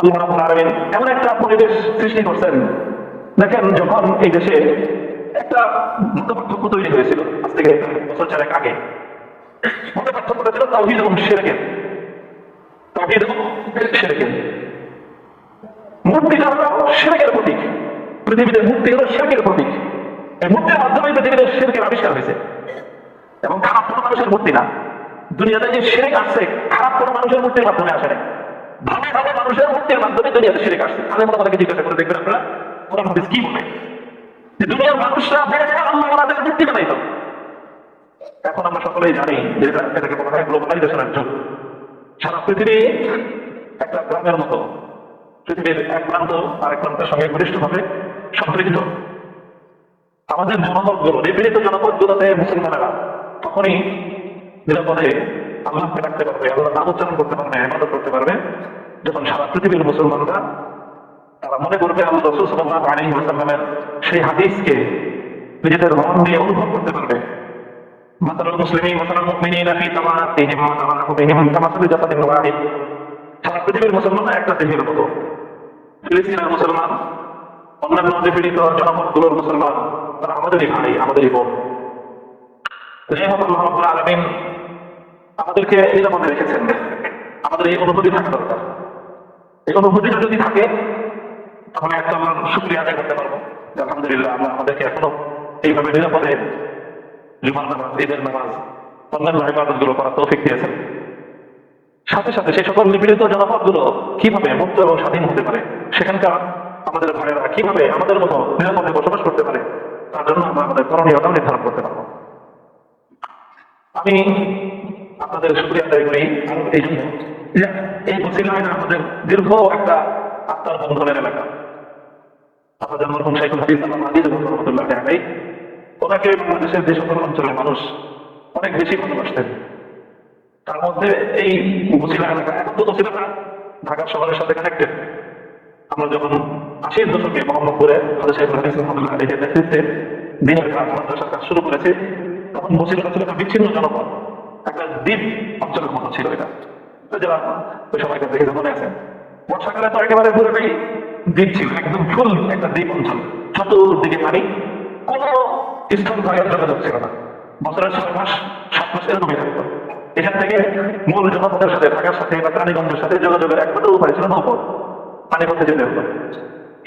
আল্লাহ রাব্বুল আলামিন এমন একটা পরিবেশ সৃষ্টি করছেন। দেখেন, যখন এই দেশে একটা মতপার্থক্য তৈরি হয়েছিল আজ থেকে বছর চারেক আগে, মতপার্থক্যটা ছিল তাওহীদ এবং শিরকের। তাওহীদ এবং শিরকের। মূর্তিটা হলো শিরকের প্রতীক। পৃথিবীতে মূর্তি হলো শিরকের প্রতীক। এই মূর্তির মাধ্যমে পৃথিবীতে শিরকের আবিষ্কার হয়েছে, এবং খারাপ কোনো মানুষের মূর্তি না। দুনিয়াতে যে শিরক আসছে, খারাপ কোনো মানুষের মূর্তির মাধ্যমে আসে না, ভালো ভালো মানুষের মূর্তির মাধ্যমে দুনিয়াতে শিরক আসছে। আলেম ওলামাদেরকে জিজ্ঞাসা করে দেখবেন আপনারা, কোরআন হাদিস কি বলে যে দুনিয়ার মানুষরা আল্লাহ ওনাদের মূর্তি বানাইত। এখন আমরা সকলেই জানি যে এটাকে বলা হয় গ্লোবালাইজেশনের যুগ। সারা পৃথিবী একটা গ্রামের মতো, পৃথিবীর এক প্রান্ত আরেক প্রান্তের সঙ্গে ঘনিষ্ঠভাবে সম্পৃক্ত। আমাদের জনপদগুলো, নিপীড়িত জনপদগুলোতে মুসলমানেরা তখনই নিরাপদে আল্লাহকে ডাকতে পারবে, আল্লাহ নাম উচ্চারণ করতে পারবে, ইবাদত করতে পারবে, যখন সারা পৃথিবীর মুসলমানরা তারা মনে করবে আল্লাহ রাসূল সাল্লাল্লাহু আলাইহি ওয়াসাল্লামের সেই হাদিসকে নিজেদের মন দিয়ে অনুভব করতে পারবে। মাসালুল মুসলিমিন মাসালুল মুমিনিনা ফি তাওয়াতিহিম ওয়া তাওয়ারুহিম কামাসালি জাসাদিন ওয়াহিদ। সারা পৃথিবীর মুসলমানরা একটা দেহের মতো। ফিলিস্তিনের মুসলমান, অন্যান্য নিপীড়িত জনপদগুলোর মুসলমান, তারা আমাদেরই ভাই, আমাদেরই বোন। যাই হোক, আল্লাহ রাব্বুল আলামিন আমাদেরকে নিরাপদে রেখেছেন। আমাদের এই অনুভূতি থাকা দরকার। এই অনুভূতিটা যদি থাকে, তাহলে একটা আমরা শুকরিয়া আদায় করতে পারবো যে আলহামদুলিল্লাহ, আল্লাহ আমাদেরকে এখনো এইভাবে নিরাপদে জুমার নামাজ, ঈদের নামাজ, অন্যান্য ইবাদত গুলো করার তৌফিক দিয়েছেন। সাথে সাথে সেই সকল নিপীড়িত জনপদগুলো কিভাবে মুক্ত এবং স্বাধীন হতে পারে, সেখানকার আমাদের ভাইয়েরা কিভাবে আমাদের মতো নিরাপদে বসবাস করতে পারে, তার জন্য আমরা আমাদের করণীয়তা নির্ধারণ করতে পারবো। আমি আপনাদের শুকরিয়া আদায় করি এই জন্য যে এই বছিলায় আমাদের দীর্ঘ একটা আত্মার বন্ধনের এলাকা। আপনাদের মরহুম শাইখুল হাদিস আল্লামা আজিজ রহমাতুল্লাহ আলাইহি, ওনাকে বাংলাদেশের যে সকল অঞ্চলের মানুষ অনেক বেশি ভালোবাসতেন। তার মধ্যে এই বছিলা এলাকা, এখন তো বছিলাটা ঢাকা শহরের সাথে কানেক্টেড। আমরা যখন ৮০-এর দশকে মোহাম্মদপুরে হাজী শাইখুল হাদিস রহমাতুল্লাহ আলাইহির নেতৃত্বে দিনের কাজ, মাদ্রাসার কাজ শুরু করেছে, তখন বছিলাটা ছিল একটা বিচ্ছিন্ন জনপদ, একটা দ্বীপ অঞ্চলের মতো ছিল এটা। যারা ওই সময়কার দেখে মনে আছে, বর্ষাকালে তো একেবারে পুরোটাই দ্বীপ ছিল, একদম ফুল একটা দ্বীপ অঞ্চল, চতুর্দিকে পানি, কোনো স্থল ভাগের যোগাযোগ ছিল না। বছরের ৬ মাস ৭ মাস এরকমই থাকতো। এখান থেকে মূল জনপদের সাথে, ঢাকার সাথে বা রানীগঞ্জের সাথে যোগাযোগের একমাত্র উপায় ছিল নৌপথ, পানি পথে যেতে হতো।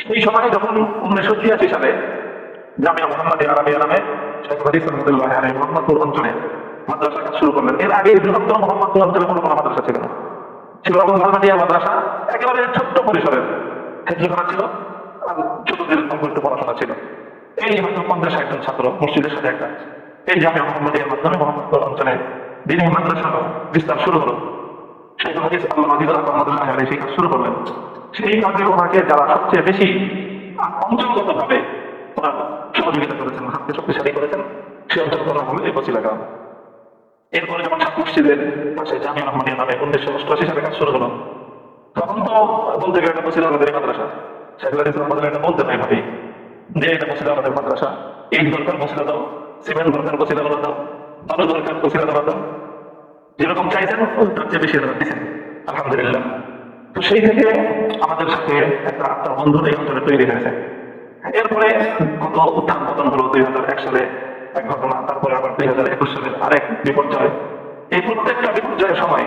সেই সময় যখন ১৯৮৬ সালে জামিয়া মুহাম্মাদিয়া আরাবিয়া নামে শাইখুল হাদিস রহমাতুল্লাহ আলাইহি মোহাম্মদপুর অঞ্চলে মাদ্রাসার কাজ শুরু করলেন। এর আগে বৃহত্তর মোহাম্মদপুর অঞ্চলে কোনো মাদ্রাসা ছিল না, ছিল আলমাদিয়া মাদ্রাসা, একেবারে ছোট্ট পরিসরের হেফজখানা ছিল, ছোটদের অল্প একটু পড়াশোনা ছিল। এই হয়তো ৫০-৬০ জন ছাত্র মসজিদের সাথে একটা, এই জামিয়া মুহাম্মাদিয়ার মাধ্যমে মোহাম্মদপুর অঞ্চলে দিনী মাদ্রাসা বিস্তার শুরু হলো। শাইখুল হাদিস আল্লামা আজিজ রহমাতুল্লাহ আলাইহি সেই কাজ শুরু করলেন। সেই কাজে ওনাকে যারা সবচেয়ে বেশি অঞ্চলগতভাবে ওনার সহযোগিতা করেছেন, হাতকে শক্তিশালী করেছেন, সেই অঞ্চলগত হলো এই বছিলা গ্রাম। এরপরে যখন সাত মসজিদের পাশে জামিয়া আহমদিয়া নামে ১৯৮৮ সালে কাজ শুরু হলো, তখন তো বলতে গেলে এটা বছিলা আমাদের মাদ্রাসা। শাইখুল হাদিস রহমাতুল্লাহ এটা বলতে নাই ভাবি যে এটা বছিলা আমাদের মাদ্রাসা, এই দরকার বছিলা দাও, সিমেন্ট দরকার বছিলা দাও, আরো দরকার বছিলা দাও, যেরকম চাইছেন তার চেয়ে বেশি দিচ্ছেন আলহামদুলিল্লাহ। তো সেই থেকে আমাদের সাথে একটা আত্মার বন্ধন এই অঞ্চলে তৈরি হয়েছে। এরপরে কত উত্থান পতন হলো, ২০০১ সালে এক ঘটনা, তারপরে আবার ২০২১ সালের আরেক বিপর্যয়। এই প্রত্যেকটা বিপর্যয়ের সময়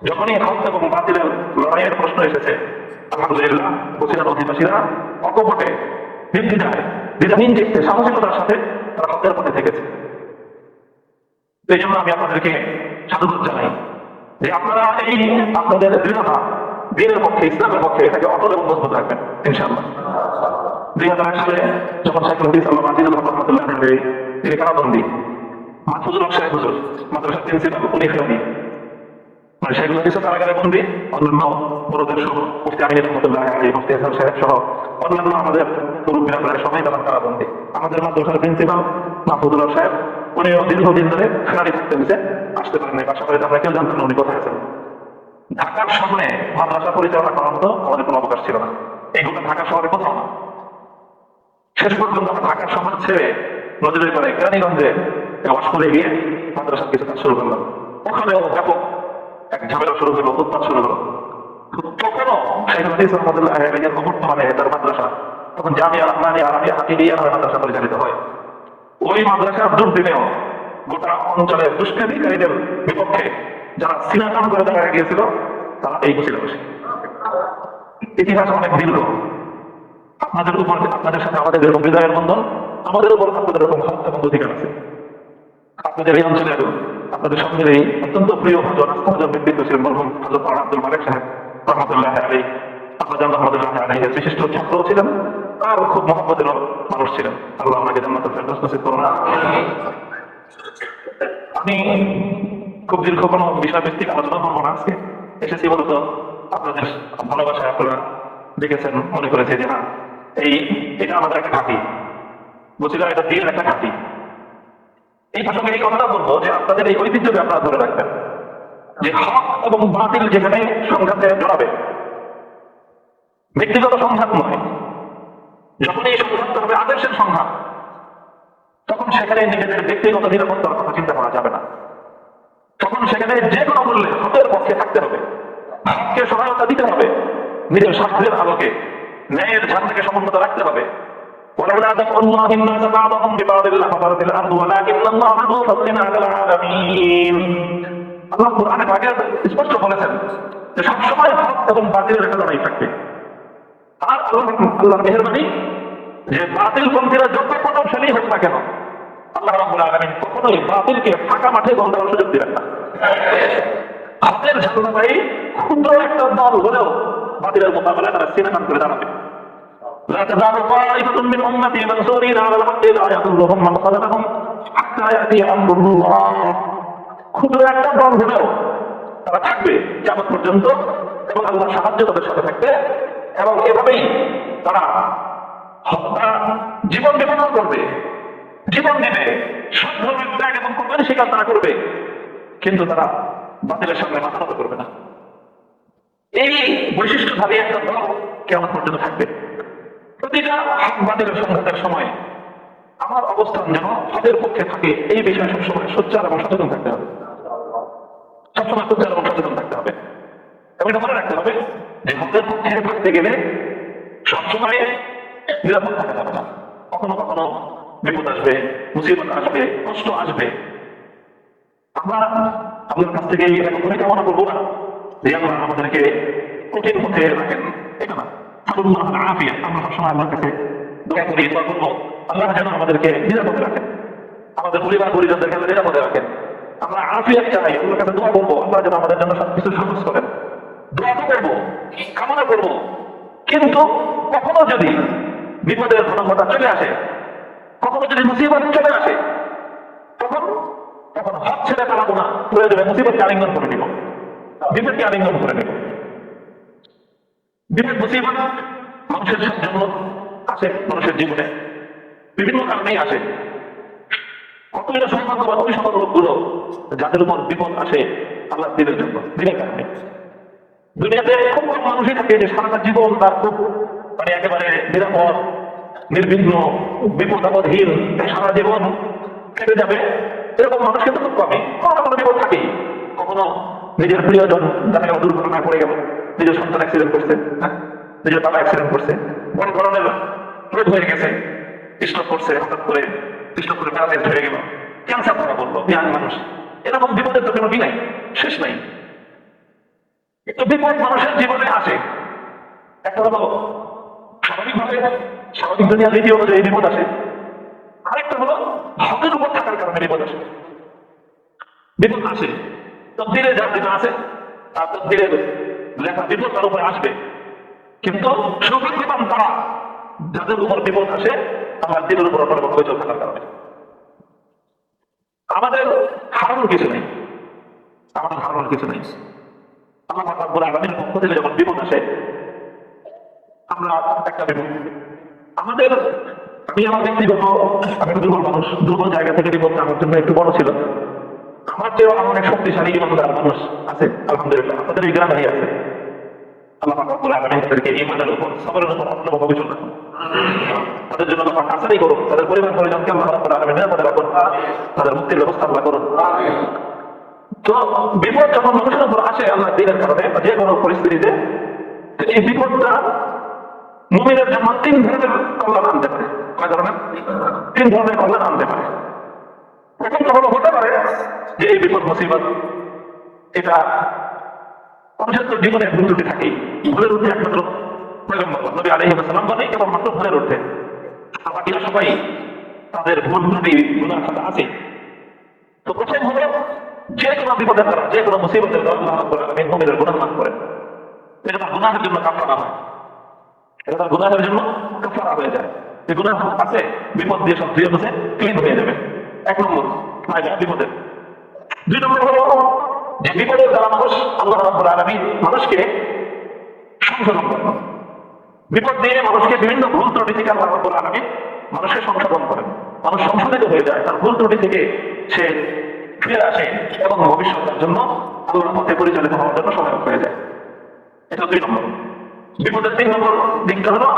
যখনই হক এবং বাতিলের লড়াইয়ের প্রশ্ন এসেছে, আলহামদুলিল্লাহ বছিলার অধিবাসীরা অকপটে নির্দ্বিধায় দ্বিধাহীন চিত্তে সাহসিকতার সাথে তারা হকের পথে থেকেছে। এই জন্য আমি আপনাদেরকে সাধুবাদ জানাই যে আপনারা এই আপনাদের দৃঢ়তা দিনের পক্ষে, ইসলামের পক্ষে এটাকে অটল এবং মজবুত রাখবেন ইনশাআল্লাহ। ২০০১ সালে যখন শাইখুল হাদিস আল্লামা আজিজ রহমাতুল্লাহ আলাইহি তিনি কারাবন্দী, মাহফুজুল হক সাহেব হুজুর মাদ্রাসার প্রিন্সিপাল, উনি ফেরানি, মানে শাইখুল হাদিস কারাগারে বন্দী, অন্যান্য বড়দের সহ মুফতি আমিন রহমাতুল্লাহ আলাইহি, মুফতি হাসান সাহেব সহ অন্যান্য আমাদের মুরব্বীরা প্রায় সবাই তখন কারাবন্দী। আমাদের মাদ্রাসার প্রিন্সিপাল মাহফুজুল হক সাহেব, উনিও দীর্ঘদিন ধরে ফেরারি থাকতে হয়েছে, আসতে পারেন নাই, বাসা বাড়িতে আমরা কেউ জানতাম না উনি কোথায় আছেন। ঢাকার সামনে মাদ্রাসা পরিচালনা করার মতো আমাদের কোনো অবকাশ ছিল না, এইগুলো ঢাকা শহরে কোথাও না। শেষ পর্যন্ত আমরা ঢাকার সমাজ ছেড়ে নজরে করে কেরানীগঞ্জে অস্কুলে গিয়ে মাদ্রাসার কিছু কাজ শুরু করলাম। ওখানেও ব্যাপক এক ঝামেলা শুরু হলো, উৎপাত শুরু হলো। তখনও শেখ হাদিস রহমতুল্লাহ আলাইহির বর্তমানে তার মাদ্রাসা তখন জামিয়া রহমানিয়া আরাবিয়া হাকিমিয়া নামে মাদ্রাসা পরিচালিত হয়। ওই মাদ্রাসার দুর্দিনেও গোটা অঞ্চলের দুষ্কৃতিকারীদের বিপক্ষে যারা সিনাটন করে দেখা গিয়েছিল তারা এই বসে বসে। ইতিহাস অনেক দীর্ঘ। আপনাদের উপর আপনাদের সাথে আমাদের যেরকম হৃদয়ের বন্ধন, আমাদের উপর আপনাদের এরকম হক এবং অধিকার আছে। আপনাদের এই অঞ্চলের আপনাদের সঙ্গে এই অত্যন্ত প্রিয় ভজন আস্থাভাজন ব্যক্তিত্ব ছিলেন মরহুম হযরত আব্দুল মালিক সাহেব রহমতুল্লাহ আলাইহি। আপনাদের রহমতুল্লাহ আলাইহির বিশিষ্ট ছাত্র ছিলেন আর খুব মহব্বতের মানুষ ছিলেন। আল্লাহ আমাকে জান্নাতুল ফেরদৌস নসিব করুন। আমি খুব দীর্ঘ কোনো বিষয়ভিত্তিক আলোচনা করবো না। আজকে এসেছি মূলত আপনাদের ভালোবাসায় আপনারা দেখেছেন, মনে করেছে যে না এটা আমাদের একটা ঘাঁটি, বলছিলাম এটা দিনের একটা ঘাঁটি। এই প্রসঙ্গে এই কথাটা বলবো যে আপনাদের এই ঐতিহ্যকে আপনারা ধরে রাখবেন, যে হক এবং বাতিল যেখানে সংঘাতে জড়াবে, ব্যক্তিগত সংঘাত নয়, যখন এই সংঘাতটা হবে আদর্শের সংঘাত, তখন সেখানে নিজেদের ব্যক্তিগত নিরাপত্তার কথা চিন্তা করা যাবে না। তখন সেখানে যে কোনো মূল্যে হকের পক্ষে থাকতে হবে, হককে সহায়তা দিতে হবে, নিজের স্বার্থের আলোকে ন্যায়ের ঝান্ডাকে সমুন্নত রাখতে হবে। ولولا دفع الله الناس بعضهم ببعض لفسدت الارض ولكن الله ذو فضل على العالمين। আল্লাহ কুরআনে পাকে স্পষ্ট বলেছেন যে সবসময় হক এবং বাতিলের একটা লড়াই থাকবে। আর আল্লাহর মেহেরবানি যে বাতিল পন্থীরা যত প্রতাপশালী হোক না কেন, আল্লাহ রাব্বুল আলামিন কখনোই বাতিলকে ফাঁকা মাঠে গণ দেওয়ার সুযোগ দিবেন না। হকের ঝান্ডাবাহী ক্ষুদ্র একটা দল হলেও বাতিলের মোকাবেলায় তারা সিনাকান করে দাঁড়াবে। لا تزال طائفة من أمتي منصورين على الحق لا يضرهم من خذلهم حتى يأتي أمر الله। ক্ষুদ্র একটা দল হলেও তারা থাকবে কিয়ামত পর্যন্ত এবং আল্লাহর সাহায্য তাদের সাথে থাকবে, এবং এভাবেই তারা জীবন বিপন্ন করবে, জীবন দিবে, সব ধরনের ত্যাগ এবং কোরবানি স্বীকার তারা করবে, কিন্তু তারা বাতিলের সামনে মাথা নত করবে না। এই বৈশিষ্ট্যধারী একটা দল কিয়ামত পর্যন্ত থাকবে। প্রতিটা হক বাতিলের সংঘাতের সময় আমার অবস্থান যেন হকের পক্ষে থাকে, এই বিষয়ে সবসময় সোচ্চার এবং সচেতন থাকতে হবে, সবসময় সোচ্চার এবং সচেতন থাকতে হবে। এবং এটা মনে রাখতে হবে যে হকের পক্ষে থাকতে গেলে সবসময় নিরাপদ থাকা যাবে না। কখনো কখনো বিপদ আসবে, মুসিবত আসবে, কষ্ট আসবে। আমরা আপনার কাছ থেকে এরকম করে কামনা করবো না যে আমরা আমাদেরকে কঠিন পথে রাখেন, এটা না। আমরা সবসময় আল্লাহর কাছে দোয়া করি, দোয়া করবো আল্লাহ যেন আমাদেরকে নিরাপদে রাখেন, আমাদের পরিবার পরিজনদেরকে নিরাপদে রাখেন। আমরা আফিয়াত চাই, আল্লাহর কাছে দোয়া করবো আল্লাহ যেন আমাদের জন্য সবকিছু সহজ করেন। দোয়া তো করবো, কামনা করবো, কিন্তু কখনো যদি বিপদের ঘটনা চলে আসে, কখনো যদি মুসিবত চলে আসে, তখন হক ছেড়ে পালাবো না, প্রয়োজনে মুসিবতকে আলিঙ্গন করে নিব, বিপদকে আলিঙ্গন করে নিব। বিপদ মুসিবত মানুষের জন্য আসে, মানুষের জীবনে বিভিন্ন কারণেই আসে। কতটা সৌভাগ্যবান ওই সকল লোকগুলো যাদের উপর বিপদ আসে আল্লাহ দিনের জন্য, দিনের কারণে। দুনিয়াতে খুব কম মানুষই থাকে যে সারাটা জীবন তার খুব একেবারে নিরাপদ, নির্বিঘ্ন, বিপদ আপদহীন সারা জীবন কেটে যাবে, এরকম মানুষ কিন্তু খুব কমই। কোনো কোনো বিপদ থাকেই। কখনো নিজের প্রিয়জন যারা দুর্ঘটনা করে গেল, নিজের সন্তান অ্যাক্সিডেন্ট করছে, নিজের বাবা অ্যাক্সিডেন্ট করছে, বড় ধরনের রোগ হয়ে গেছে, স্ট্রোক করছে, হঠাৎ করে স্ট্রোক করে প্যারালাইজ হয়ে গেল, ক্যান্সার ধরা পড়লো, ইয়াং মানুষ। এরকম বিপদের তো কোনো নাই, শেষ নাই। একটু বিপদ মানুষের জীবনে আসে। একটা হলো স্বাভাবিকভাবে স্বাভাবিক দুনিয়ার রীতি অনুযায়ী বিপদ আসে, আরেকটা হলো হকের উপর থাকার কারণে বিপদ আসে। বিপদ আসে তকদিরে, যার যেটা আছে তার তকদিরের লেখা বিপদ তার উপরে আসবে, কিন্তু সৌভাগ্যবান তারা যাদের উপর বিপদ আসে আমার দিনের উপর অবৈধ থাকার কারণে। আমাদের হারানোর কিছু নেই, আমাদের হারানোর কিছু নেই। আমার রাব্বুল আলামিনের পক্ষ থেকে যখন বিপদ আসে, আমরা একটা বিপদ আমাদের, আমি আমার ব্যক্তিগত, আমি দুর্বল মানুষ, দুর্বল জায়গা থেকে বিপদ আমার জন্য একটু বড় ছিল। আমার চেয়েও অনেক শক্তিশালী ইমানদার মানুষ আছে আলহামদুলিল্লাহ, আপনাদের এই গ্রামে আছে। আল্লাহ রাব্বুল আলামিন তাদেরকে ঈমানের উপর, সবরের উপর অন্যভাবে চলে রাখুন। তাদের জন্য আল্লাহ আশাই করুন, তাদের পরিবার পরিজনকে আল্লাহ রাব্বুল আলামিন নিরাপদে রাখুন, তাদের মুক্তির ব্যবস্থা আল্লাহ করুন। তো বিপদ যখন মানুষের উপর আসে আল্লাহ দ্বীনের কারণে, যে কোনো পরিস্থিতিতে এই বিপদটা মুমিনের জন্য তিন ধরনের কল্যাণ আনতে পারে। কয় ধরনের? তিন ধরনের কল্যাণ আনতে পারে। প্রথমটা হলো হতে পারে যে এই বিপদ মুসিবত এটা মানুষের তো জীবনে ভুল ত্রুটি থাকেই, ভুলের উঠে একমাত্র পয়গম্বর নবী আলাইহিস সালাম বলে কেবলমাত্র ভুলের উঠে, আর বাকিরা সবাই তাদের ভুল ত্রুটি গুনাহ খাতা আছে। তো প্রথম হলো যে কোনো বিপদের দ্বারা, যে কোনো মুসিবতের দ্বারা আল্লাহ রাব্বুল আলামিন মুমিনের গুনাহ মাফ করেন। এটা তার গুনাহের জন্য কাফারা হয়, এটা তার গুনাহের জন্য কাফারা হয়ে যায়। যে গুনাহ আছে বিপদ দিয়ে সব ধুয়ে মুছে ক্লিন হয়ে যাবে। এক নম্বর না যায় বিপদের। দুই নম্বর হলো যে বিপদের দ্বারা মানুষ আল্লাহ রাব্বুল আলামিন মানুষকে সংশোধন করেন। বিপদ দিয়ে মানুষকে বিভিন্ন ভুল ত্রুটি থেকে আল্লাহ রাব্বুল আলামিন মানুষকে সংশোধন করেন। মানুষ সংশোধিত হয়ে যায়, তার ভুল ত্রুটি থেকে সে ফিরে আসে এবং ভবিষ্যতের জন্য আল্লাহর পথে পরিচালিত হওয়ার জন্য সহায়ক হয়ে যায়। এটা দুই নম্বর। বিপদের তিন নম্বর দিকটা হলো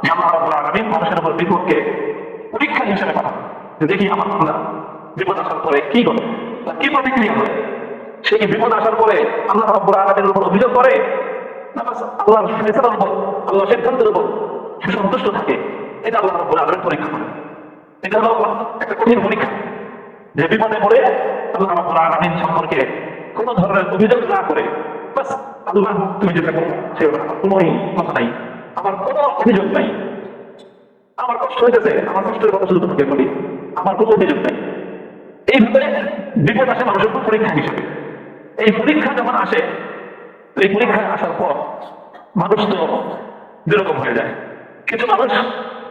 যে আল্লাহ রাব্বুল আলামিন মানুষের উপর বিপদকে পরীক্ষা হিসেবে পাঠান, যে দেখি আমার বান্দা বিপদ আসার পরে কি করে, তার কি প্রতিক্রিয়া হয়। সে কি বিপদ আসার পরে আল্লাহ রাব্বুল আলামিনের উপর অভিযোগ করে, না আল্লাহর ফয়সালার উপর, আল্লাহর সিদ্ধান্তের উপর সে সন্তুষ্ট থাকে। এটা আল্লাহ রাব্বুল আলামিন পরীক্ষা করেন। এটা হলো একটা কঠিন পরীক্ষা, যে বিপদে পড়ে আল্লাহ রাব্বুল আলামিন সম্পর্কে কোনো ধরনের অভিযোগ না করে বাস আল্লাহ তুমি যেটা করো সেটা কোনোই কথা নাই, আমার কোনো অভিযোগ নাই, আমার কষ্ট হইতেছে, আমার কষ্টের কথা শুধু তোমাকে বলি, আমার কোনো অভিযোগ নাই। এইভাবে বিপদ আসে মানুষের উপর পরীক্ষা হিসেবে। এই পরীক্ষা যখন আসে, এই পরীক্ষায় আসার পর মানুষ তো দুরকম হয়ে যায়। কিছু মানুষ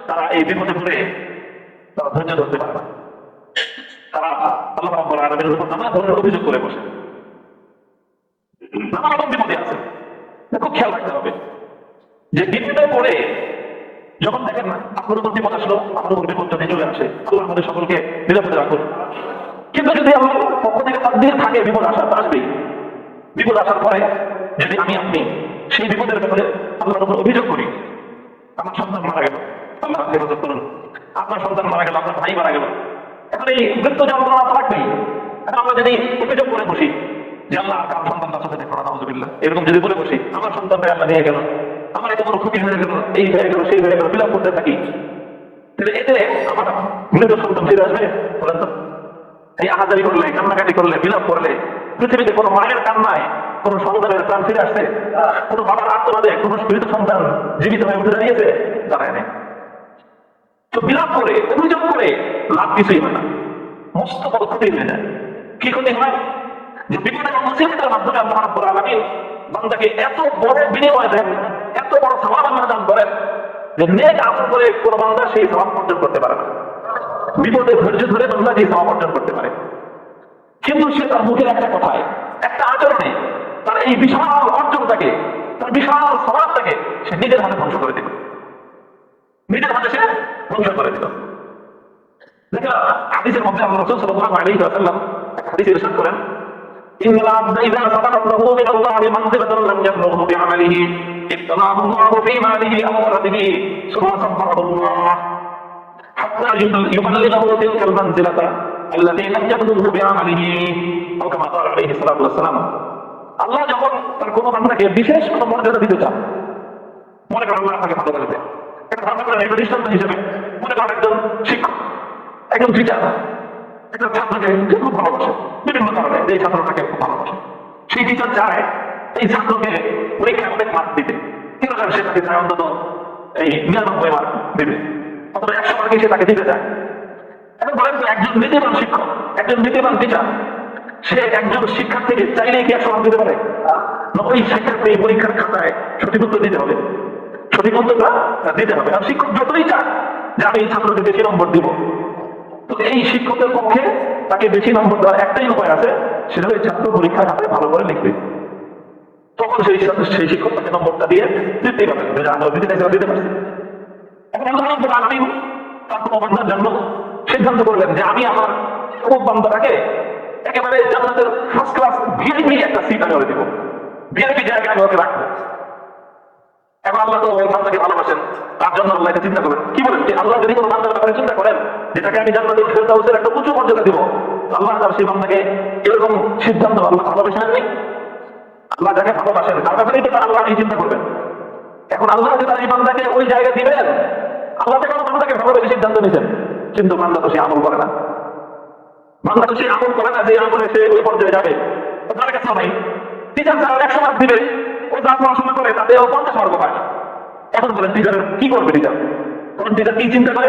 তারা এই বিপদে পড়ে তারা ধৈর্য ধরতে পারে না, তারা আল্লাহ রাব্বুল আলামিনের উপর নানা ধরনের অভিযোগ করে বসে, নানা রকম বিপদে আছে। খুব খেয়াল রাখতে হবে যে বিপদে পড়ে যখন দেখেন না আপনার উপর বিপদ আসলো, আমার উপর বিপদ যদি চলে আসে, আল্লাহ আমাদের সকলকে নিরাপদে রাখুন। কিন্তু যদি আমার পক্ষ থেকে তাকদীর থাকে বিপদ আসার আসবেই, বিপদ আসার পরে যদি আমি আপনি সেই বিপদের ব্যাপারে আল্লাহর উপর অভিযোগ করি, আমার সন্তান মারা গেল, আল্লাহ হেফাজত করুন, আপনার সন্তান মারা গেল, আপনার ভাই মারা গেল, এখন এই মৃত্যু যন্ত্রণা থাকবেই। এখন আমরা যদি অভিযোগ করে বসি যে আল্লাহ কার সন্তান তার সাথে দেখো না, নাউযুবিল্লাহ, এরকম যদি বলে বসি, আমার সন্তানটা আল্লাহ নিয়ে গেল, আমার এত বড় ক্ষতি হয়ে গেল, এই হয়ে গেল, সেই হয়ে গেল, বিলাপ করতে থাকি, তাহলে এতে আমার মৃত সন্তান ফিরে আসবে? বলেন তো। এই আহাজারি করলে, কান্নাকাটি করলে, বিলাপ করলে পৃথিবীতে কোনো মায়ের কান্নায় কোনো সন্তানের প্রাণ ফিরে আসছে? কোনো বাবার আত্মনাদে কোনো মৃত সন্তান জীবিত হয়ে উঠে দাঁড়িয়েছে? দাঁড়ায় নেই। তো বিলাপ করে, অভিযোগ করে লাভ কিছুই হয় না, মস্ত বড় ক্ষতি হয়ে যায়। কি ক্ষতি হয়? যে বিপদের মুসিবতের মাধ্যমে আল্লাহ রাব্বুল আলামিন বান্দাকে এত বড় বিনিময় দেন, এত বড় সওয়াব আল্লাহ দান করেন যে নেক আমল করে কোনো বান্দা সেই সওয়াব অর্জন করতে পারে না। বিপদে ধৈর্য ধরে বান্দা সেই সওয়াব অর্জন করতে পারে, কিন্তু সে তার মুখের একটা কথায়, একটা আচরণে তার এই বিশাল অর্জনটাকে, তার বিশাল সওয়াবটাকে সে নিজের হাতে ধ্বংস করে দিল, নিজের হাতে সে ধ্বংস করে দিল। দেখেন হাদিসের মধ্যে আল্লাহ রাসূল সাল্লাল্লাহু আলাইহি ওয়াসাল্লাম এক হাদিসে ইরশাদ করেন, ইন্নাল আবদা ইযা সাদাকাত লাহু মিন আল্লাহি মানজিলাতান লাম ইয়াবলুগহু বিআমালিহি ইবতালাহু আল্লাহু ফি মালিহি আও ওয়ালাদিহি সুম্মা সাব্বাহু আল্লাহ হাত্তা ইউবাল্লিগহু তিলকাল মানজিলাতা আল্লাতী লাম ইয়াবলুগহু বিআমালিহি আও কামা ক্বালা আলাইহি সাল্লাতু ওয়াসসালাম। আল্লাহ যখন তার কোনো বান্দাকে বিশেষ কোনো মর্যাদা দিতে চান, মনে করেন আল্লাহ আপনাকে ভালো করে দেয়, একটা ধারণা করেন এই দৃষ্টান্ত হিসেবে মনে করেন একজন শিক্ষক, একজন টিচার একটা ছাত্রকে খুব ভালোবাসে, বিভিন্ন কারণে এই ছাত্রটাকে খুব ভালোবাসে। সেই টিচার চায় এই ছাত্রকে পরীক্ষায় অনেক মার্ক দিতে, কিন্তু সে তাকে চায় অন্তত এই 99 মার্ক দিবে, অথবা 100 মার্কে সে তাকে দিতে চায়। এখন বলেন তো একজন নীতিবান শিক্ষক, একজন নীতিবান টিচার, সে একজন শিক্ষার্থীকে চাইলে কি 100 মার্ক দিতে পারে? ওই শিক্ষার্থী পরীক্ষার খাতায় সঠিক উত্তর দিতে হবে, সঠিক উত্তরটা দিতে হবে। আর শিক্ষক যতই চায় যে আমি এই ছাত্রকে বেশি নম্বর দিব, তো এই শিক্ষকের পক্ষে তাকে বেশি নম্বর দেওয়ার একটাই উপায় আছে, সেটা হচ্ছে ছাত্র পরীক্ষার খাতায় ভালো করে লিখবে। তখন সেই শিক্ষক তাকে নম্বরটা দিয়ে দিতেই পারবে, দিতে চাইছে দিতে পারছে। এখন আল্লাহ রাব্বুল আলামিন তার কোনো বান্দার জন্য সিদ্ধান্ত করলেন যে আমি আমার অমুক বান্দাটাকে একেবারে জান্নাতের ফার্স্ট ক্লাস ভিআইপি একটা সিট আমি ওরে দেব, ভিআইপি জায়গায় আমি ওকে রাখবো। এখন আল্লাহ তো ওই বান্দাকে ভালোবাসেন, তার জন্য আল্লাহ এটা চিন্তা করবেন। কি বলেন যে আল্লাহ যদি কোনো বান্দার ব্যাপারে চিন্তা করেন যেটাকে আমি জান্নাতুল ফেরদাউসের একটা উঁচু মর্যাদা দিব, আল্লাহ তার সেই বান্দাকে এরকম সিদ্ধান্ত আল্লাহ ভালোবাসেন নেই। আল্লাহ যাকে ভালোবাসেন তার ব্যাপারেই তো আল্লাহ এই চিন্তা করবেন। এখন আল্লাহ যে তার এই বান্দাকে ওই জায়গা দিবেন, আল্লাহ থেকে বান্দাকে ভালোবেসে সিদ্ধান্ত নিয়েছেন, কিন্তু বান্দা তো সে আমল করে না। বান্দা তো সে আমল করে না যে আমলে সে ওই পর্যায়ে যাবে। তার কাছে নাই টিচার যারা 100 মার্ক দিবে, ও যা পড়াশোনা করে তাতে 50 মার্ক পায়। এখন বলেন টিচার কি করবে? টিচার তখন টিচার কি চিন্তা করে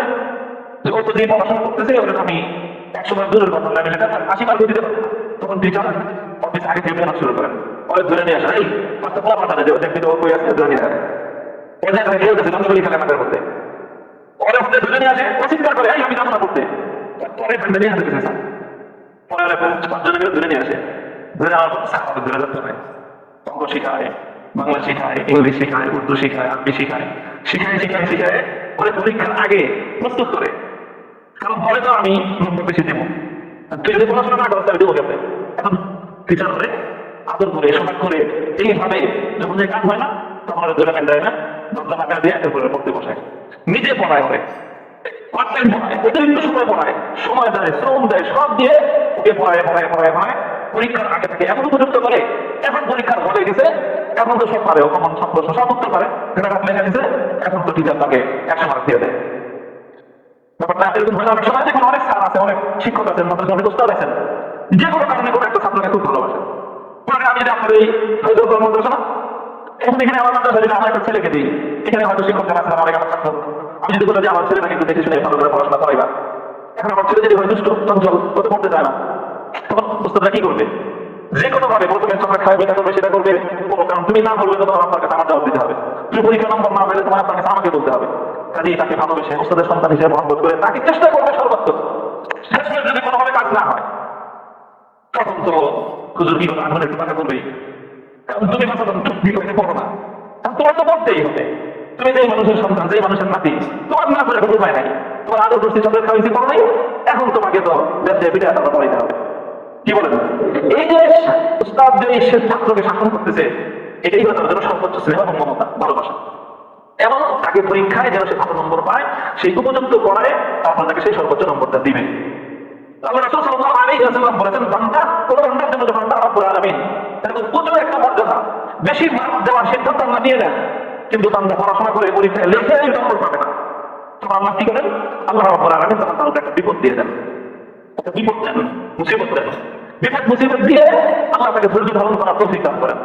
যে ও তো যে পড়াশোনা করতেছে ওটা আমি 100 মার্ক দূরের কথা, আমি এটা 80 মার্ক দিতে পারবো। তখন টিচার অফিস আগে থেকে মেহনত শুরু করেন, ওই ধরে নিয়ে আসে, এই পাঁচটা পোলা পাঠানো যে দেখবি তো কই আছে ধরে নিয়ে আসে, ও যে খেলতেছে জঙ্গলি খেলে মাঠের মধ্যে, ওরা হতে ধরে নিয়ে আসে, ও চিন্তা করে এই আমি যাবো না করতে, পরে ফ্রেন্ডে নিয়ে আসতে স্যার, পরে 5 জনের ধরে নিয়ে আসে, ধরে আমার স্যার ধরে যাচ্ছে না, অঙ্ক শিখায়, বাংলা শিখায়, ইংলিশ শিখায়, উর্দু শিখায়, আরবি শিখায়, শিখায় পরে পরীক্ষার আগে প্রস্তুত করে, কারণ পরে তো আমি নম্বর বেশি দেবো, তুই যদি পড়াশোনা না করো তাহলে দেবো কেমন। এখন টিচার করে আদর করে সোহাগ করে এইভাবে যখন যে কাজ হয় না তখন ওরা ধরে দেয় না, দরজা টাকা দিয়ে একের করে পড়তে বসায়, নিজে পড়ায় ওরে, অতিরিক্ত সময় পড়ায়, সময় দেয়, শ্রম দেয়, সব দিয়ে ওকে পড়ায় পরীক্ষার আগে থেকে এমন উপযুক্ত করে। এখন পরীক্ষার হয়ে গেছে, এখন তো সব পারে, কমন সব প্রশ্ন সব উত্তর পারে, সেটা লেখা দিচ্ছে, এখন তো টিচার তাকে 100 মার্ক দিয়ে দেয়। ব্যাপারটা এরকম হয় অনেক সময়, দেখুন অনেক স্যার আছে, অনেক শিক্ষক আছেন, মাদ্রাসা অনেক উস্তাদ আছেন, যে কোনো কারণে কোনো একটা ছাত্রকে খুব ভালোবাসেন। আমি যদি আপনার এই মাদ্রাসা না, এখন এখানে আমার মাদ্রাসা যদি আমার একটা ছেলেকে দিই, এখানে হয়তো শিক্ষক যারা আছেন অনেক আমার ছাত্র, আমি যদি বলি যে আমার ছেলেটাকে একটু দেখে শুনে ভালো করে পড়াশোনা করাইবা, এখন আমার ছেলে যদি হয় দুষ্ট চঞ্চল, ওতে পড়তে চায় না, তখন উস্তাদরা কি করবে? যে কোনো ভাবে প্রথমে চোখে খাইবে, এটা করবে সেটা করবে, কারণ তুমি না বলবে তো তোমার আপনার কাছে আমার জবাব দিতে হবে, তুমি পরীক্ষা নম্বর না পেলে তোমার আপনার কাছে আমাকে বলতে হবে। কাজেই তাকে ভালোবেসে উস্তাদের সন্তান হিসেবে মহব্বত করে তাকে চেষ্টা করবে সর্বাত্মক। শেষ করে যদি কোনোভাবে কাজ না হয় তখন তো হুজুর কি করে আগুনের একটু টাকা করবেই, কারণ তুমি পড়ো না, তোমার তো পড়তেই হবে। তুমি যে মানুষের সন্তান, যে মানুষের নাতি, তোমার না করে কোনো উপায় নাই, তোমার আদর করছি চন্দ্রের খাওয়াইছি করো নাই, এখন তোমাকে তো দেশে বিদায় টাকা পড়াইতে হবে। কি বলেন? এই যে উস্তাদ যে ছাত্রকে শাসন করতেছে, এটাই হলো তার জন্য সর্বোচ্চ স্নেহ এবং মমতা, ভালোবাসা, এবং তাকে পরীক্ষায় যেন সে ভালো নম্বর পায় সেই উপযুক্ত পড়ায় তারপর তাকে সেই সর্বোচ্চ নম্বরটা দিবে। আল্লাহ রাসূল সাল্লাল্লাহু আলাইহি ওয়াসাল্লাম বলেছেন, বান্দা কোন বান্দার জন্য যখন আল্লাহ রাব্বুল আলামিন তাকে প্রচুর একটা মর্যাদা, বেশি মার্ক দেওয়ার সিদ্ধান্ত আল্লাহ নিয়ে নেন, কিন্তু বান্দা পড়াশোনা করে পরীক্ষায় লিখে নম্বর পাবে না, তখন আল্লাহ কি করেন? আল্লাহ রাব্বুল আলামিন তখন তার একটা বিপদ দিয়ে দেন, একটা বিপদ দেন, মুসিবত দেন, বিপদ মুসিবত দিয়ে আল্লাহ তাকে ধৈর্য ধারণ করার তৌফিক দান করেন।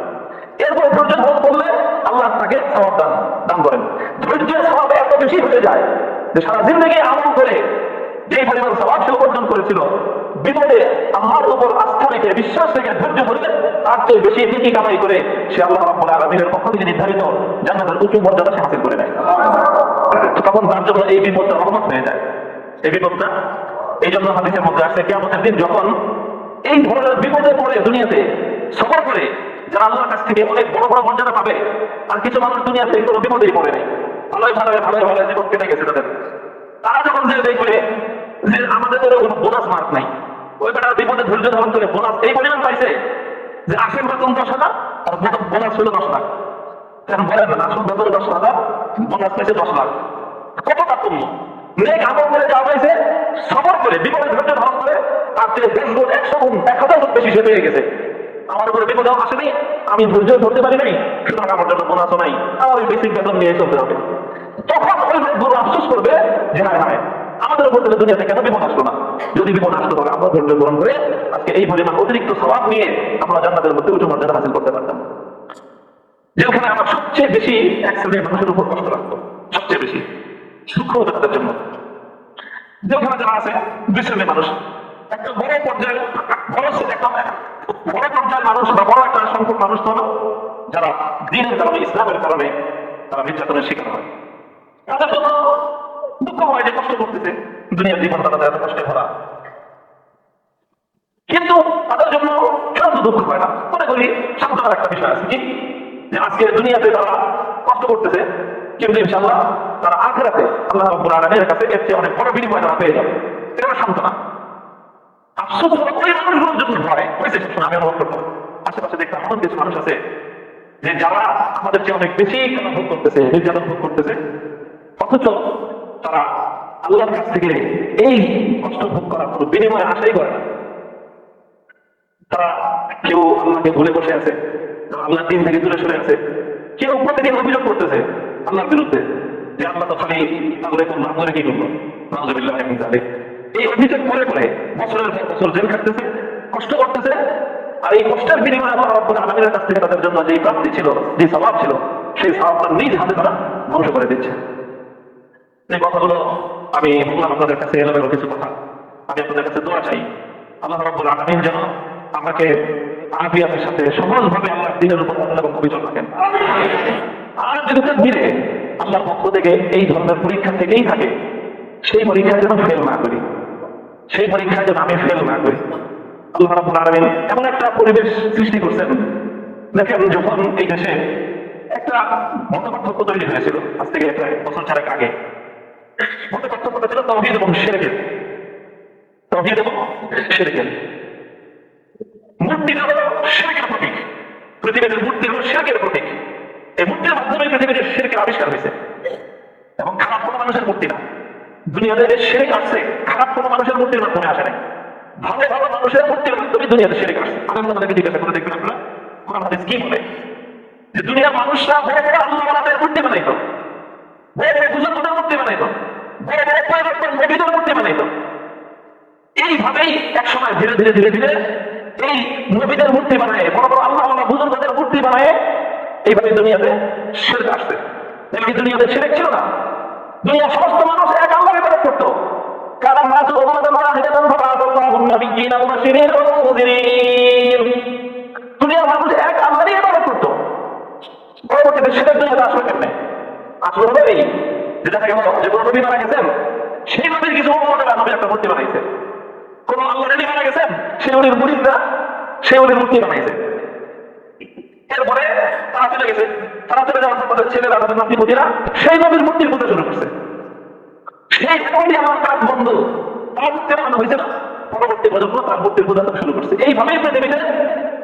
এরপর ধৈর্য ধারণ করলে আল্লাহ তাকে সওয়াব দান করেন। ধৈর্যের সওয়াব এত বেশি হয়ে যায় যে সারা জিন্দেগি আমল করে যে পরিমাণ সওয়াব সে উপার্জন করেছিল, বিপদে আল্লাহর উপর আস্থা রেখে বিশ্বাস রেখে ধৈর্য ধরলে তার চেয়ে বেশি নেকি কামাই করে সে আল্লাহ রাব্বুল আলামিনের পক্ষ থেকে নির্ধারিত জান্নাতের উচ্চ মর্যাদা সে হাসিল করে নেয়। তখন তার জন্য এই বিপদটা রহমত হয়ে যায়। এই বিপদটা এই জন্য হাদিসের মধ্যে আসছে, কিয়ামতের দিন যখন এই ধরনের বিপদে পড়ে দুনিয়াতে সফর করে যারা আল্লাহর কাছ থেকে অনেক বড় বড় মর্যাদা পাবে, আর কিছু মানুষ দুনিয়াতে কোনো বিপদেই পড়ে নেই, ভালোই জীবন কেটে গেছে তাদের, তারা যখন যে দেখবে যে আমাদের তো কোনো বোনাস মার্ক নাই, ওই বেটা বিপদে ধৈর্য ধারণ করে বোনাস এই পরিমাণ পাইছে যে আসল বেতন 10,000 আর বোনাস ছিল 10 লাখ। এখন বলেন না, আসল বেতন 10,000, বোনাস পাইছে 10 লাখ, কত তারতম্য! নেক আমল করে যা পাইছে, সফর করে বিপদে ধৈর্য ধারণ করে তার চেয়ে 10 গুণ, 100 গুণ, 1000 গুণ বেশি সে পেয়ে গেছে। আমার উপরে বিপদেও আসেনি, আমি ধৈর্য ধরতে পারি নাই, সুতরাং আমার জন্য বোনাসও নাই, আমার ওই বেসিক বেতন নিয়ে চলতে হবে। তখন ওই লোকগুলো আফসোস করবে যে হায় আমাদের উপর থেকে দুনিয়াতে কেন বিপদ আসলো না, যদি বিপদ আসতো তবে আমরা ধৈর্য গ্রহণ করে আজকে এই পরিমাণ অতিরিক্ত সওয়াব নিয়ে আমরা জান্নাতের মধ্যে উচ্চ মর্যাদা হাসিল করতে পারতাম। যেখানে আমার সবচেয়ে বেশি এক শ্রেণীর মানুষের উপর কষ্ট লাগতো, সবচেয়ে বেশি সূক্ষ্ম তাদের জন্য, যেখানে যারা আছে 2 শ্রেণীর মানুষ, একটা বড় পর্যায়ের মানুষ বা বড় একটা সংখ্যক মানুষ তো হলো যারা দ্বীনের কারণে, ইসলামের কারণে তারা নির্যাতনের শিকার হয়। তাদের জন্য দুঃখ হয় যে কষ্ট করতেছে, দুনিয়ার জীবনটা তাদের এত কষ্টে ভরা, কিন্তু তাদের জন্য চূড়ান্ত দুঃখ হয় না। মনে করি সান্ত্বনার একটা বিষয় আছে কি, যে আজকে দুনিয়াতে তারা কষ্ট করতেছে, কিন্তু ইনশাআল্লাহ তারা আখিরাতে আল্লাহ রাব্বুল আলামিনের কাছে এর চেয়ে অনেক বড় বিনিময় তারা পেয়ে যাবে, এটা সান্ত্বনা। আফসোস ওই মানুষগুলোর জন্য হয় হয়েছে, সবসময় আমি অনুভব করতাম আশেপাশে দেখতাম এমন কিছু মানুষ আছে যে যারা আমাদের চেয়ে অনেক বেশি ভোগ করতেছে, নির্যাতন ভোগ করতেছে, অথচ তারা আল্লাহর কাছ থেকে এই কষ্ট ভোগ করার কোনো বিনিময় আশাই করে না। তারা কেউ আল্লাহকে ভুলে বসে আছে, আল্লাহ দিন থেকে দূরে সরে আছে, কেউ প্রতিদিন অভিযোগ করতেছে আল্লাহর বিরুদ্ধে যে আল্লাহ তো খালি তাহলে করলো আপনারা কি করলো নাউযুবিল্লাহি মিন যালিক। এই অভিযোগ করে করে বছরের পর বছর জেল খাটতেছে, কষ্ট করতেছে, আর এই কষ্টের বিনিময়ে আল্লাহ রাব্বুল আলামিনের কাছ থেকে তাদের জন্য যে প্রাপ্তি ছিল, যে সওয়াব ছিল, সেই সওয়াবটা নিজ হাতে তারা ধ্বংস করে দিচ্ছে। এই কথাগুলো আমি বললাম আপনাদের কাছে, এলোমেলো কিছু কথা। আমি আপনাদের কাছে দোয়া চাই আল্লাহ রাব্বুল আলামিন যেন আমাকে আফিয়াতের সাথে সহজভাবে আল্লাহর দ্বীনের উপর অটল এবং অবিচল রাখেন। আর যদি তাকদীরে আল্লাহর পক্ষ থেকে এই ধরনের পরীক্ষা থেকেই থাকে, সেই পরীক্ষায় যেন ফেল না করি, সেই পরীক্ষায় যেন আমি ফেল না করি। আল্লাহ রাব্বুল আলামিন এমন একটা পরিবেশ সৃষ্টি করছেন, দেখেন যখন এই দেশে একটা মতপার্থক্য তৈরি হয়েছিল আজ থেকে প্রায় বছর চারেক আগে, মতপার্থক্যটা ছিল তাওহীদ এবং শিরকের। তাওহীদ এবং শিরকের। মূর্তিটা হলো শিরকের প্রতীক, পৃথিবীর মূর্তি হলো শিরকের প্রতীক। এই মূর্তির মাধ্যমে পৃথিবীর শিরকের আবিষ্কার হয়েছে, এবং খারাপ কোনো মানুষের মূর্তি না। দুনিয়াতে যে শিরক আসছে খারাপ কোনো মানুষের মূর্তির মাধ্যমে আসে নাই, ভালো ভালো মানুষের মূর্তির মাধ্যমে দুনিয়াতে শিরক আসছে। আপনাদেরকে জিজ্ঞাসা করে দেখবেন আপনারা কোরআন হাদিস কি বলে, যে দুনিয়ার মানুষরা বড় বড় আল্লাহওয়ালাদের মূর্তি বানাইতো, বড় বড় বুজুর্গদের মূর্তি বানাইতো, বড় বড় পয়গম্বর নবীদের মূর্তি বানাইতো। এইভাবেই এক সময় ধীরে ধীরে ধীরে ধীরে এই নবীদের মূর্তি বানায়, বড় বড় আল্লাহওয়ালা বুজুর্গদের মূর্তি বানায়, এইভাবে দুনিয়াতে শিরক আসছে। এই দুনিয়াতে শিরক ছিল না, দুনিয়ার সমস্ত মানুষ এক আল্লাহর ইবাদত করতো। কারণ রাসূল উম্মাতান ওয়াহিদাতান ফাবাআসাল্লাহুন নাবিয়্যিনা মুবাশশিরিন ওয়া মুনযিরিন। দুনিয়ার মানুষ এক আল্লাহরই ইবাদত করতো। পরবর্তীতে শিরক দুনিয়াতে আসলো কেমনে? আসলো হলো এই যে দেখা গেল যে কোনো নবী মারা গেছেন, সেই নবীর কিছু উম্মতেরা নবী একটা মূর্তি বানাইছে। কোন আল্লাহর নবী মারা গেছেন, সেই নবীর মুরিদরা সেই নবীর মূর্তি বানাইছে। এরপরে তারা চলে গেছে, তারা চলে যাওয়ার পর তাদের ছেলেরা তাদের নাতি-পুতিরা সেই নবীর মূর্তির পূজা শুরু করছে। সেই নবী আমার কাজ বন্ধ, তার মূর্তি বানানো হয়েছে না, পরবর্তী প্রজন্ম তার মূর্তির পূজা শুরু করছে। এইভাবেই পৃথিবীতে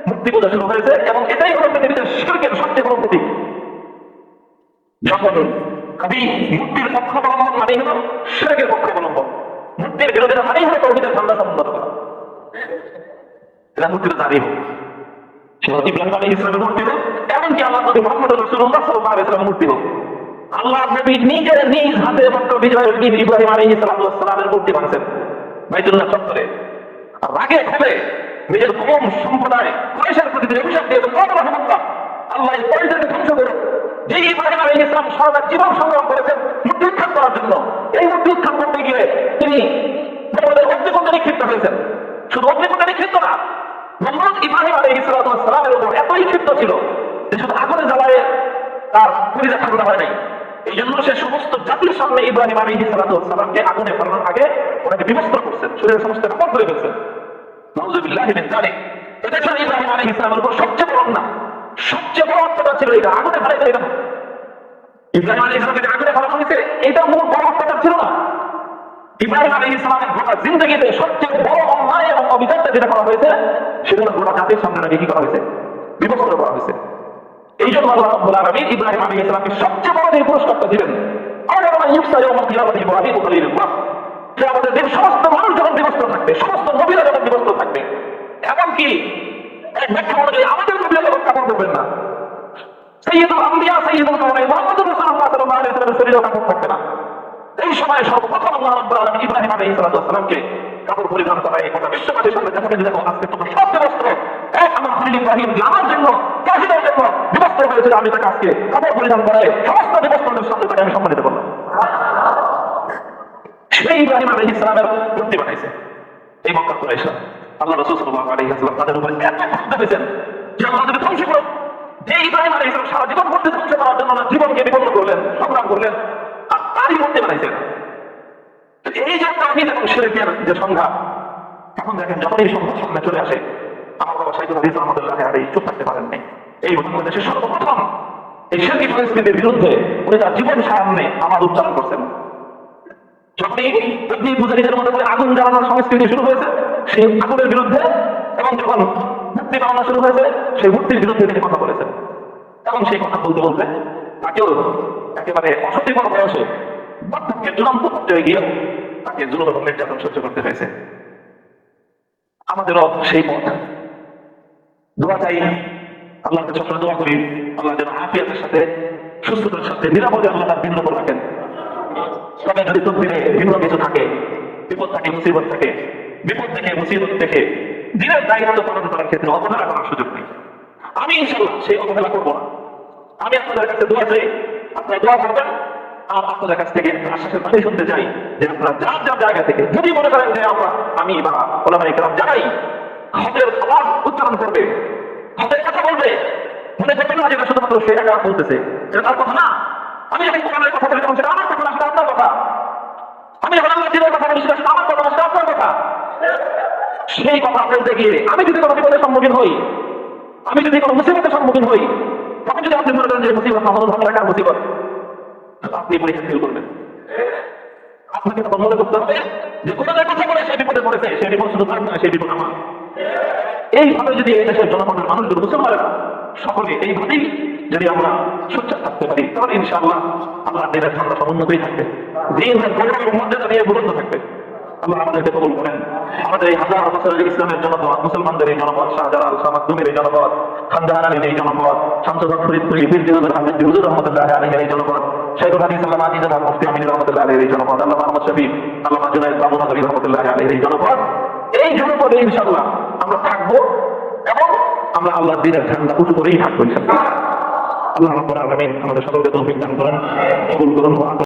মূর্তি পূজা শুরু হয়েছে, এবং এটাই হলো পৃথিবীতে শিরকের সবচেয়ে বড় প্রতীক। যখন কবি মূর্তির পক্ষ অবলম্বন মানেই হলো শিরকের পক্ষ অবলম্বন, মূর্তির বিরোধিতা মানেই হলো তাওহীদের ঠান্ডা সম্বন্ধ করা। এটা মূর্তির দাবি হোক, হযরত ইব্রাহিম আলাইহিস সালামের মূর্তি হোক, এমনকি আল্লাহর নবী মুহাম্মদ রাসূলুল্লাহ সাল্লাল্লাহু আলাইহি ওয়াসাল্লামের মূর্তি হোক। আল্লাহর নবী নিজের নিজ হাতে মাত্র বিজয়ের দিন ইব্রাহিম আলাইহিস সালামের মূর্তি বানাচ্ছেন বাইতুল্লাহ চত্বরে। আর রাগে ক্ষোভে নিজের কওম সম্প্রদায় কুরাইশের প্রতি অভিশাপ দিয়ে রাহমাতুল্লাহ আল্লাহ এই পরিচয়কে ধ্বংস করুন। যে ইব্রাহিম আলাইহিস সালাম সারা জীবন সংগ্রাম করেছেন মূর্তি উৎখাত করার জন্য, এই মূর্তি উৎখাত করতে গিয়ে তিনি নমরুদের অগ্নিকুণ্ডে নিক্ষিপ্ত হয়েছেন। শুধু অগ্নিকুণ্ডে নিক্ষিপ্ত না, নমরুদ ইব্রাহিম আলাইহিস সালামের উপর এতই ক্ষিপ্ত ছিল যে শুধু আগুনে জ্বালায় তার কলিজা ঠান্ডা হয় নাই। এই জন্য সে সমস্ত জাতির সামনে ইব্রাহিম আলাইহিস সালামকে আগুনে ফেলানোর আগে ওনাকে বিবস্ত্র করছেন, শরীরের সমস্ত কাপড় ধরে ফেলছেন। নাউযুবিল্লাহি মিন যালিক। এটা ছিল ইব্রাহিম আলাইহিস সালামের উপর সবচেয়ে বড় অন্যায়, সবচেয়ে বড় অত্যাচার ছিল এটা। আগুনে ফেলাইতে এটা ইব্রাহিম আলাইহিস সালামকে আগুনে ফেলানো হয়েছে, এটা মূল বড় অত্যাচার ছিল না। ইব্রাহিম আলাইহিস সালামের গোটা জিন্দেগিতে সবচেয়ে বড় অন্যায় এবং অবিচারটা যেটা করা হয়েছে সেটা হলো গোটা জাতির সামনে নাকি কি করা হয়েছে, বিবস্ত্র করা হয়েছে। এই জন্য আল্লাহ রাব্বুল আলামিন ইব্রাহিম আলাইহিস সালামকে সবচেয়ে বড় যে পুরস্কারটা দিবেন, আমাদের দিন সমস্ত মানুষ যখন বিবস্ত্র থাকবে, সমস্ত নবীরা যখন বিবস্ত্র থাকবে, এমনকি এক ব্যাখ্যা অনুযায়ী আমাদের নবীরা যখন কাপড় পরবেন না, সাইয়্যিদুল আম্বিয়া সাইয়্যিদুল কাওনাইন মুহাম্মদুর রাসূলুল্লাহ সাল্লাল্লাহু আলাইহি ওয়াসাল্লামের শরীরেও কাপড় থাকবে না। এই সময় সর্বপ্রথম আল্লাহ রাব্বুল আলামিন ইব্রাহিম আলাইহিস সালামকে কাপড় পরিধান করায় গোটা বিশ্ববাসীর সামনে দেখাবেন যে দেখো আজকে তোমরা সবচেয়ে বস্ত্র এক আমার খলিল ইব্রাহিম যে আমার জন্য কাহিদের জন্য বিবস্ত্র হয়েছিল, আমি তাকে আজকে কাপড় পরিধান করায় সমস্ত বিবস্ত্রদের সামনে তাকে আমি সম্মানিত করলাম। সেই ইব্রাহিম আলাইহিস সালামের মূর্তি বানাইছে এই মক্কার কুরাইশরা। আল্লাহ রাসূল সাল্লাল্লাহু আলাইহি ওয়াসাল্লাম তাদের উপরে এত ক্ষুব্ধ হয়েছেন যে আল্লাহ যদি ধ্বংস করো, যে ইব্রাহিম আলাইহিস সালাম সারা জীবন মূর্তি ধ্বংস করার জন্য জীবনকে বিপন্ন করলেন, সংগ্রাম করলেন, আর তারই মূর্তি বানাইছেন। এই যে তাওহীদ এবং শিরকের যে সংজ্ঞা, এখন দেখেন যখন এই সংজ্ঞা সামনে চলে আসে, আমার বাবা সাইদুল হাদিস রাহমাতুল্লাহি আলাইহি চুপ থাকতে পারেন নাই। এই বাংলাদেশের সর্বপ্রথম এই শিরকি সংস্কৃতির বিরুদ্ধে উনি তার জীবন সামনে আমার উচ্চারণ করছেন। যখনই অগ্নি পূজারীদের মধ্যে করে আগুন জ্বালানোর সংস্কৃতি শুরু হয়েছে সেই আগুনের বিরুদ্ধে, এবং যখন মূর্তি বানানো শুরু হয়েছে সেই মূর্তির বিরুদ্ধে তিনি কথা বলেছেন। এবং সেই কথা বলতে বলতে তাকেও একেবারে অসতিপর বয়সে বার্ধক্যের চূড়ান্ত পর্যায়ে গিয়েও তাকে জুলুম এবং নির্যাতন সহ্য করতে হয়েছে। আমাদেরও সেই পথ। দোয়া চাই আল্লাহর কাছে সবসময় দোয়া করি আল্লাহ যেন আফিয়াতের সাথে সুস্থতার সাথে নিরাপদে আল্লাহ তার দিন উপর রাখেন। তবে যদি তকদিরে ভিন্ন কিছু থাকে, বিপদ থাকে, মুসিবত থাকে, বিপদ থেকে মুসিবত থেকে দিনের দায়িত্ব পালন করার ক্ষেত্রে অবহেলা করার সুযোগ নেই। আমি ইনশাআল্লাহ সেই অবহেলা করবো না। আমি আপনাদের কাছে দোয়া চাই, আপনারা দোয়া করবেন। আর আপনাদের কাছ থেকে আশ্বাসের বাণী শুনতে চাই যে আপনারা যার যার জায়গা থেকে যদি মনে করেন যে আমি বা ওলামায়ে কেরাম যারাই হজের আওয়াজ উচ্চারণ করবে, হজের কথা বলবে, মনে করবেন না যেটা শুধুমাত্র সে একা বলতেছে, এটা তার কথা না। আমি যখন কোরআনের কথা বলি তখন সেটা আমার কথা না, সেটা আপনার কথা। আমি যখন আল্লাহর দ্বীনের কথা বলি সেটা আমার কথা না, সেটা আপনার কথা। সেই কথা বলতে গিয়ে আমি যদি কোনো বিপদের সম্মুখীন হই, আমি যদি কোনো মুসিবতের সম্মুখীন হই, তখন যদি আপনি মনে করেন যে মুসিবত মাহমুদ ভালো একার মুসিবত, আপনি পরীক্ষা ফেল করবেন। আপনাকে তখন মনে করতে হবে যে কোরআনের কথা বলে সে বিপদে পড়েছে, সেই বিপদ শুধু তার নয়, সেই বিপদ আমার। এইভাবে যদি এই দেশের জনগণের মানুষগুলো মুসলমানেরা সকলে এইভাবেই যদি আমরা সোচ্চার থাকতে পারি, তাহলে ইনশাআল্লাহ আল্লাহ দিনের ঠান্ডা সমুন্নতই থাকবে, দিনের গৌরবের মর্যাদা নিয়ে বুলন্দ থাকবে। আল্লাহ আমাদেরকে কবুল করেন। আমাদের এই হাজার বছরের ইসলামের জনপদ, মুসলমানদের এই জনপদ, শাহজালাল, শাহ মাকদুমের এই জনপদ, খানজাহান আলীর এই জনপদ, শামসুদ্দৌলা ফরিদপুরি, বীর জিয়াউল আহমেদ হুজুর রহমতুল্লাহ আলাইহির এই জনপদ, শাইখুল হাদিস আল্লামা আজিজুল হক মুফতি আমিন রহমতুল্লাহ আলাইহির এই জনপদ, আল্লামা আহমদ শফিক, আল্লামা জুনায়েদ বাবু নদভী রহমতুল্লাহ আলাইহির এই জনপদ, এই জনপদে ইনশাআল্লাহ আমরা থাকবো এবং আমরা আল্লাহর দ্বীনের ঝান্ডা উঁচু করেই থাকবো ইনশাআল্লাহ। আল্লাহ রাব্বুল আলামিন আমাদের সকলকে তৌফিক দান করেন, কবুল করুন।